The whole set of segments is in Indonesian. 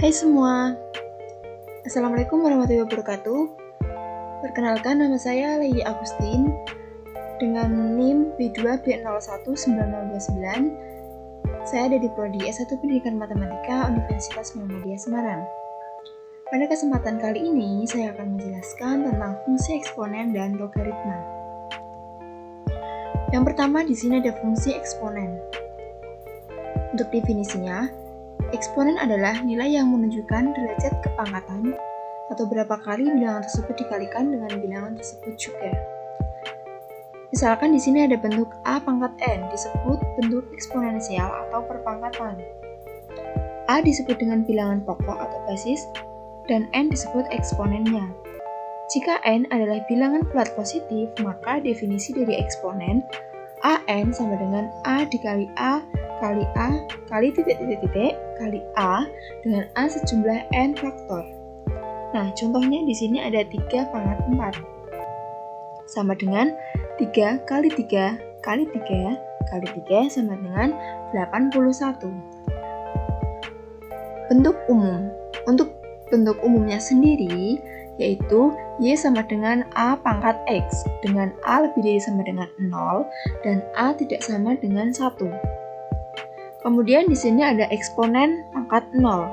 Hai semua, Assalamualaikum warahmatullahi wabarakatuh. Perkenalkan, nama saya Leyi Agustin dengan NIM B2B019029. Saya ada di Prodi S1 Pendidikan Matematika Universitas Muhammadiyah Semarang. Pada kesempatan kali ini, saya akan menjelaskan tentang fungsi eksponen dan logaritma. Yang pertama, di sini ada fungsi eksponen. Untuk definisinya, eksponen adalah nilai yang menunjukkan derajat kepangkatan atau berapa kali bilangan tersebut dikalikan dengan bilangan tersebut juga. Misalkan di sini ada bentuk A pangkat N disebut bentuk eksponensial atau perpangkatan. A disebut dengan bilangan pokok atau basis dan N disebut eksponennya. Jika N adalah bilangan bulat positif, maka definisi dari eksponen AN sama dengan A dikali A kali A kali titik-titik-titik kali A dengan A sejumlah N faktor. Nah, contohnya di sini ada 3 pangkat 4 sama dengan 3 kali 3 kali 3 kali 3 sama dengan 81. Bentuk umum. Untuk bentuk umumnya sendiri yaitu Y sama dengan A pangkat X dengan A lebih dari sama dengan 0 dan A tidak sama dengan 1. Kemudian di sini ada eksponen pangkat 0.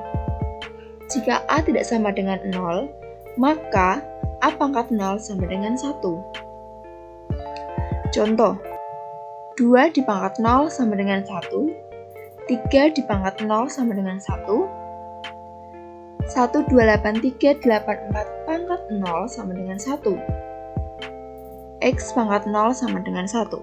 Jika A tidak sama dengan 0, maka A pangkat 0 sama dengan 1. Contoh, 2 di pangkat 0 sama dengan 1, 3 di pangkat 0 sama dengan 1, 1283844 pangkat 0 sama dengan 1. X pangkat 0 sama dengan 1.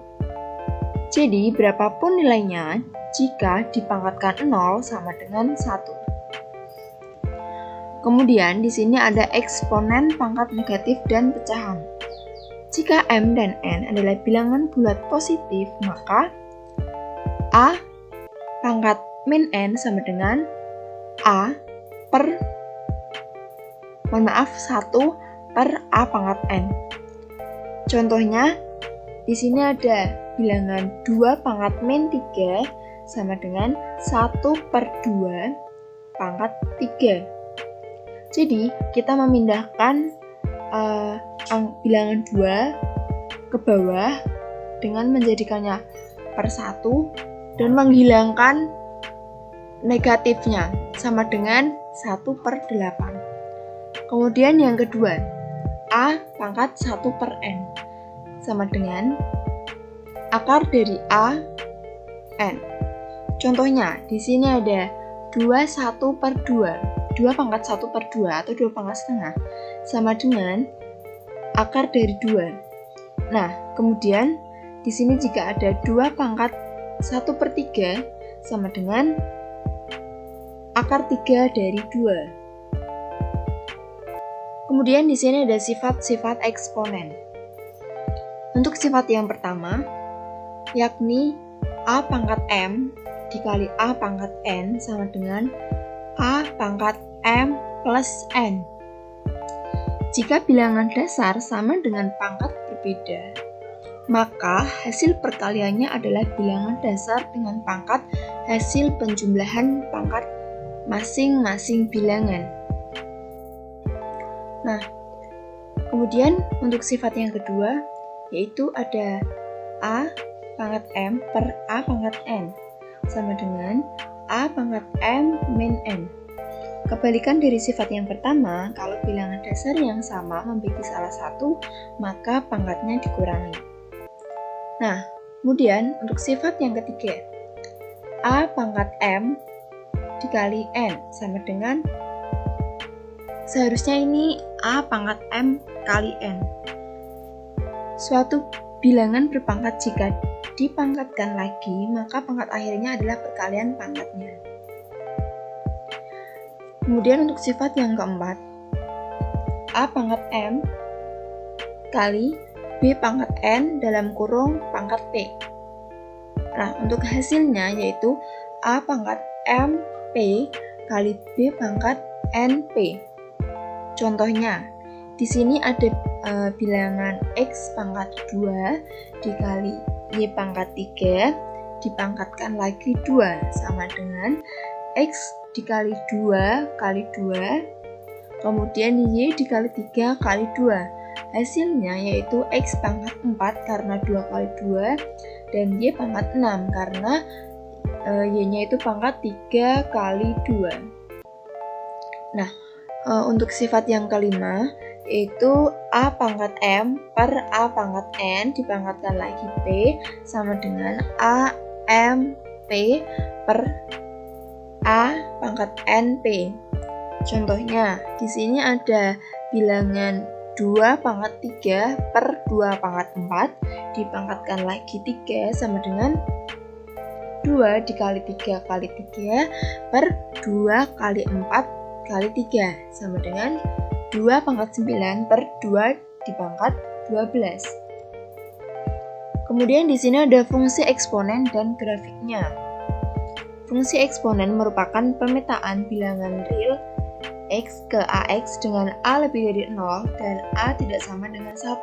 Jadi, berapapun nilainya, jika dipangkatkan 0 sama dengan 1. Kemudian, di sini ada eksponen pangkat negatif dan pecahan. Jika M dan N adalah bilangan bulat positif, maka A pangkat min N sama dengan A per 1 per A pangkat N. Contohnya, di sini ada bilangan 2 pangkat min 3 sama dengan 1 per 2 pangkat 3. Jadi, kita memindahkan bilangan 2 ke bawah dengan menjadikannya per 1 dan menghilangkan negatifnya sama dengan 1 per 8. Kemudian yang kedua, A pangkat 1 per N sama dengan akar dari A, N. Contohnya, di sini ada 21 per 2, 2 pangkat 1 per 2 atau 2 pangkat setengah, sama dengan akar dari 2. Nah, kemudian di sini jika ada 2 pangkat 1 per 3, sama dengan akar 3 dari 2. Kemudian di sini ada sifat-sifat eksponen. Untuk sifat yang pertama, yakni A pangkat M dikali A pangkat N sama dengan A pangkat M plus N. Jika bilangan dasar sama dengan pangkat berbeda, maka hasil perkaliannya adalah bilangan dasar dengan pangkat hasil penjumlahan pangkat masing-masing bilangan. Nah, kemudian untuk sifat yang kedua, yaitu ada A pangkat M per A pangkat N sama dengan A pangkat M min N. Kebalikan dari sifat yang pertama, kalau bilangan dasar yang sama memiliki salah satu, maka pangkatnya dikurangi. Nah, kemudian untuk sifat yang ketiga, A pangkat M dikali N sama dengan, seharusnya ini A pangkat M kali N. Suatu bilangan berpangkat jika dipangkatkan lagi, maka pangkat akhirnya adalah perkalian pangkatnya. Kemudian untuk sifat yang keempat, A pangkat M kali B pangkat N dalam kurung pangkat P. Nah, untuk hasilnya yaitu A pangkat M P kali B pangkat N P. Contohnya, di sini ada bilangan X pangkat 2 dikali Y pangkat 3 dipangkatkan lagi 2 sama dengan X dikali 2 kali 2, kemudian Y dikali 3 kali 2. Hasilnya yaitu X pangkat 4 karena 2 kali 2, dan Y pangkat 6 karena Y-nya itu pangkat 3 kali 2. Nah, untuk sifat yang kelima, yaitu A pangkat M per A pangkat N dipangkatkan lagi P sama dengan A M P per A pangkat N P. Contohnya, di sini ada bilangan 2 pangkat 3 per 2 pangkat 4 dipangkatkan lagi 3 sama dengan 2 dikali 3 kali 3 per 2 kali 4 kali 3 sama dengan 2 pangkat 9 per 2 dipangkat 12. Kemudian di sini ada fungsi eksponen dan grafiknya. Fungsi eksponen merupakan pemetaan bilangan real X ke AX dengan A lebih dari 0 dan A tidak sama dengan 1.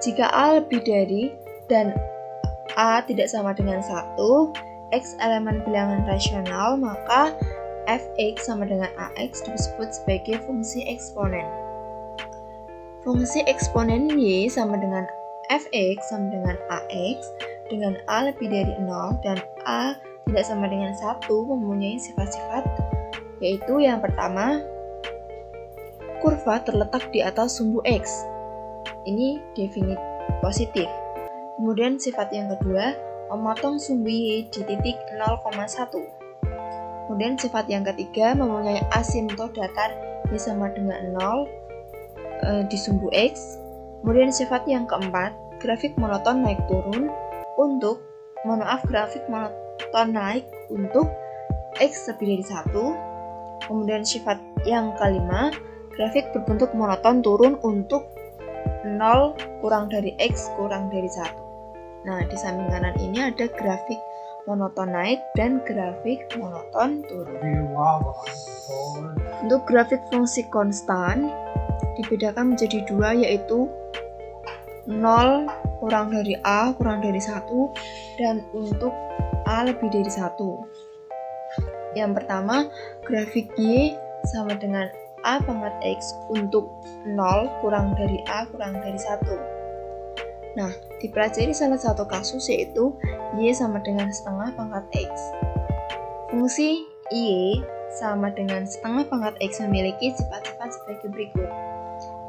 Jika A lebih dari dan A tidak sama dengan 1, X elemen bilangan rasional, maka Fx sama dengan Ax disebut sebagai fungsi eksponen. Fungsi eksponen Y sama dengan Fx sama dengan Ax dengan A lebih dari 0 dan A tidak sama dengan 1 mempunyai sifat-sifat, yaitu yang pertama, kurva terletak di atas sumbu X. Ini definisi positif. Kemudian sifat yang kedua, memotong sumbu Y di titik 0,1. Kemudian sifat yang ketiga, mempunyai asimtot datar Y sama dengan 0 di sumbu X. Kemudian sifat yang keempat, grafik monoton naik turun untuk X lebih dari 1. Kemudian sifat yang kelima, grafik berbentuk monoton turun untuk 0 kurang dari X kurang dari 1. Nah, di samping kanan ini ada grafik monoton naik dan grafik monoton turun. Untuk grafik fungsi konstan dibedakan menjadi dua, yaitu 0 kurang dari A kurang dari 1 dan untuk A lebih dari 1. Yang pertama, grafik Y sama dengan A pangkat X untuk 0 kurang dari A kurang dari 1. Nah, dipelajari salah satu kasus yaitu Y sama dengan setengah pangkat X. Fungsi Y sama dengan setengah pangkat X memiliki sifat-sifat sebagai berikut.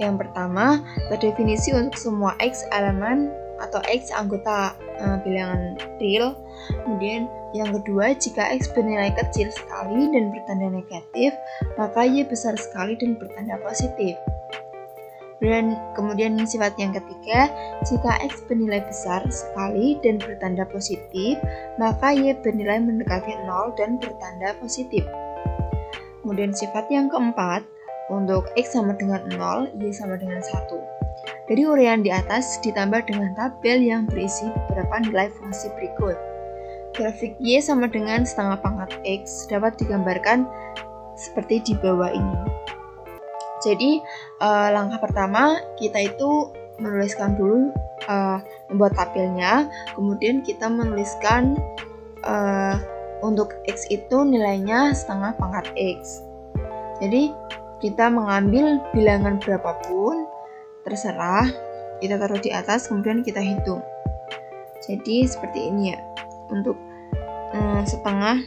Yang pertama, terdefinisi untuk semua X elemen atau X anggota bilangan real. Kemudian yang kedua, jika X bernilai kecil sekali dan bertanda negatif, maka Y besar sekali dan bertanda positif. Dan kemudian sifat yang ketiga, jika X bernilai besar sekali dan bertanda positif, maka Y bernilai mendekati 0 dan bertanda positif. Kemudian sifat yang keempat, untuk X sama dengan 0, Y sama dengan 1. Dari uraian di atas ditambah dengan tabel yang berisi beberapa nilai fungsi berikut. Grafik Y sama dengan setengah pangkat X dapat digambarkan seperti di bawah ini. Jadi langkah pertama kita itu menuliskan dulu, membuat tabelnya, kemudian kita menuliskan untuk X itu nilainya setengah pangkat X. Jadi kita mengambil bilangan berapapun terserah, kita taruh di atas kemudian kita hitung. Jadi seperti ini ya, untuk setengah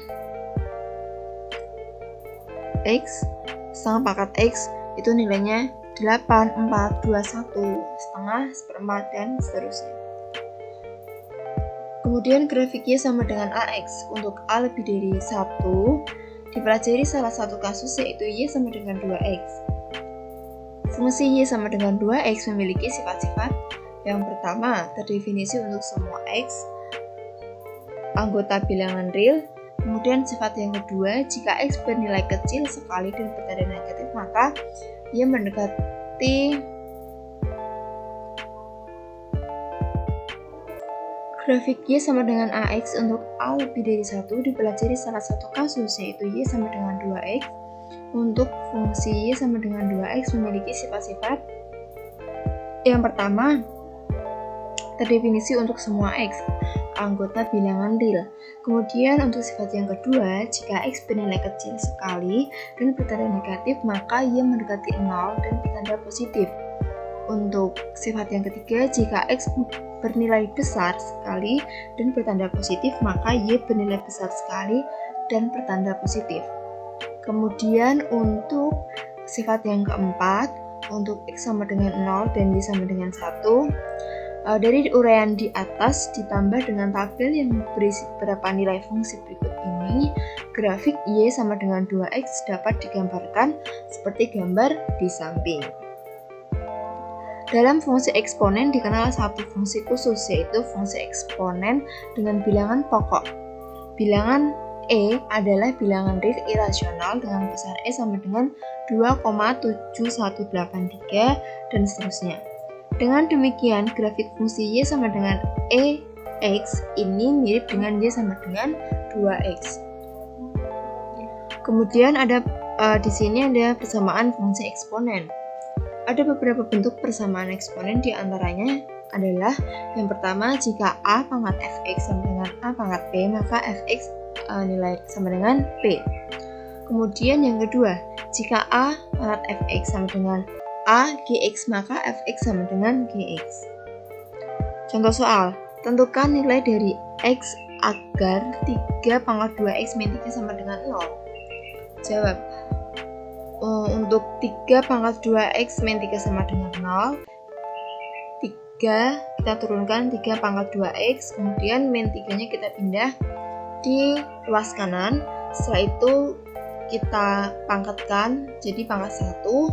X, setengah pangkat X itu nilainya 8, 4, 2, 1, setengah, seperempat, dan seterusnya. Kemudian grafik Y sama dengan AX. Untuk A lebih dari 1, dipelajari salah satu kasus yaitu Y sama dengan 2X. Fungsi Y sama dengan 2X memiliki sifat-sifat. Yang pertama, terdefinisi untuk semua X anggota bilangan real. Kemudian sifat yang kedua, jika X bernilai kecil sekali dan bertanda negatif, maka Y mendekati grafik Y sama dengan AX. Untuk A lebih dari 1 dipelajari salah satu kasus yaitu Y sama dengan 2X. Untuk fungsi Y sama dengan 2X memiliki sifat-sifat. Yang pertama, terdefinisi untuk semua X anggota bilangan real. Kemudian untuk sifat yang kedua, jika X bernilai kecil sekali dan bertanda negatif, maka ia mendekati 0 dan bertanda positif. Untuk sifat yang ketiga, jika X bernilai besar sekali dan bertanda positif, maka Y bernilai besar sekali dan bertanda positif. Kemudian untuk sifat yang keempat, untuk X sama dengan 0 dan Y sama dengan 1, dari uraian di atas ditambah dengan tabel yang berisi beberapa nilai fungsi berikut ini, grafik Y sama dengan 2X dapat digambarkan seperti gambar di samping. Dalam fungsi eksponen dikenal satu fungsi khusus, yaitu fungsi eksponen dengan bilangan pokok. Bilangan E adalah bilangan real irasional dengan besar E sama dengan 2,7183 dan seterusnya. Dengan demikian, grafik fungsi Y sama dengan EX ini mirip dengan Y sama dengan 2X. Kemudian di sini ada persamaan fungsi eksponen. Ada beberapa bentuk persamaan eksponen, di antaranya adalah yang pertama, jika A pangkat Fx sama dengan A pangkat P, maka Fx nilai sama dengan P. Kemudian yang kedua, jika A pangkat Fx sama dengan A Gx, maka Fx sama dengan Gx. Contoh soal, tentukan nilai dari X agar 3 pangkat 2X min 3 sama dengan 0. Jawab, untuk 3 pangkat 2X min 3 sama dengan 0, 3 kita turunkan 3 pangkat 2X, kemudian min 3 nya kita pindah di luas kanan. Setelah itu kita pangkatkan jadi pangkat 1,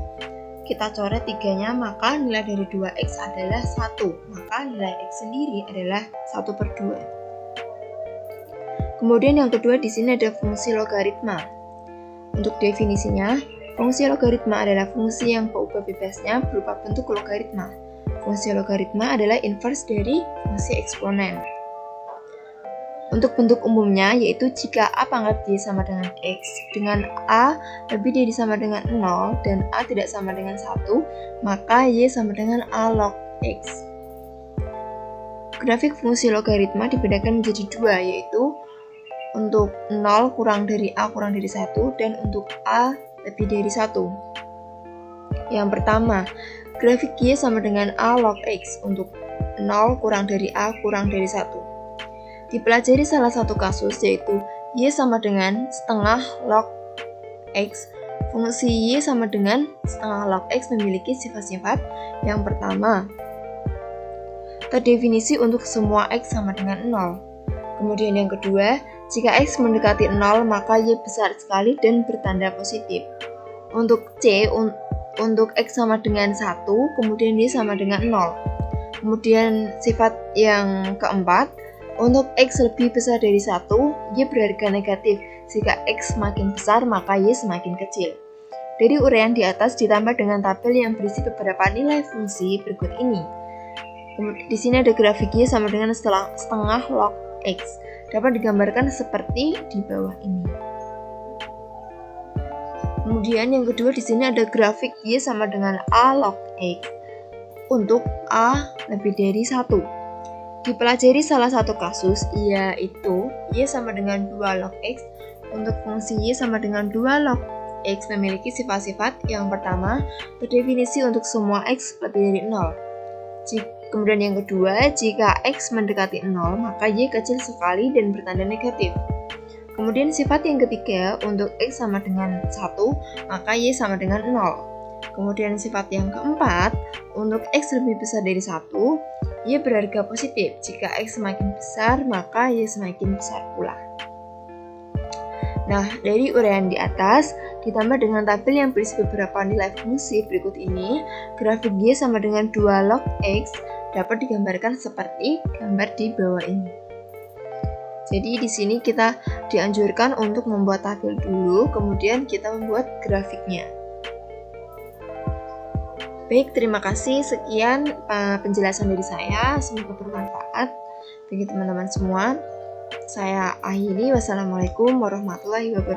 kita coret 3 nya, maka nilai dari 2X adalah 1, maka nilai X sendiri adalah 1/2. Kemudian yang kedua, di sini ada fungsi logaritma. Untuk definisinya, fungsi logaritma adalah fungsi yang peubah bebasnya berupa bentuk logaritma. Fungsi logaritma adalah inverse dari fungsi eksponen. Untuk bentuk umumnya, yaitu jika A pangkat Y sama dengan X dengan A lebih dari sama dengan 0 dan A tidak sama dengan 1, maka Y sama dengan A log X. Grafik fungsi logaritma dibedakan menjadi dua, yaitu untuk 0 kurang dari A kurang dari 1 dan untuk A lebih dari 1. Yang pertama, grafik Y sama dengan A log X untuk 0 kurang dari A kurang dari 1. Dipelajari salah satu kasus, yaitu Y sama dengan setengah log X. Fungsi Y sama dengan setengah log X memiliki sifat-sifat. Yang pertama, terdefinisi untuk semua X sama dengan 0. Kemudian yang kedua, jika X mendekati 0, maka Y besar sekali dan bertanda positif. Untuk C, untuk X sama dengan 1, kemudian Y sama dengan 0. Kemudian sifat yang keempat, untuk X lebih besar dari 1, Y berharga negatif. Jika X semakin besar, maka Y semakin kecil. Dari uraian di atas ditambah dengan tabel yang berisi beberapa nilai fungsi berikut ini. Di sini ada grafik Y sama dengan setengah log X. Dapat digambarkan seperti di bawah ini. Kemudian yang kedua, di sini ada grafik Y sama dengan A log X untuk A lebih dari 1. Dipelajari salah satu kasus, yaitu Y sama dengan 2 log X. Untuk fungsi Y sama dengan 2 log X memiliki sifat-sifat. Yang pertama, terdefinisi untuk semua X lebih dari 0. Kemudian yang kedua, jika X mendekati 0, maka Y kecil sekali dan bertanda negatif. Kemudian sifat yang ketiga, untuk X sama dengan 1, maka Y sama dengan 0. Kemudian sifat yang keempat, untuk X lebih besar dari 1, Y berharga positif. Jika X semakin besar, maka Y semakin besar pula. Nah, dari uraian di atas, ditambah dengan tabel yang berisi beberapa nilai fungsi berikut ini, grafik Y sama dengan 2 log X dapat digambarkan seperti gambar di bawah ini. Jadi di sini kita dianjurkan untuk membuat tabel dulu, kemudian kita membuat grafiknya. Baik, terima kasih. Sekian penjelasan dari saya. Semoga bermanfaat bagi teman-teman semua. Saya akhiri. Wassalamualaikum warahmatullahi wabarakatuh.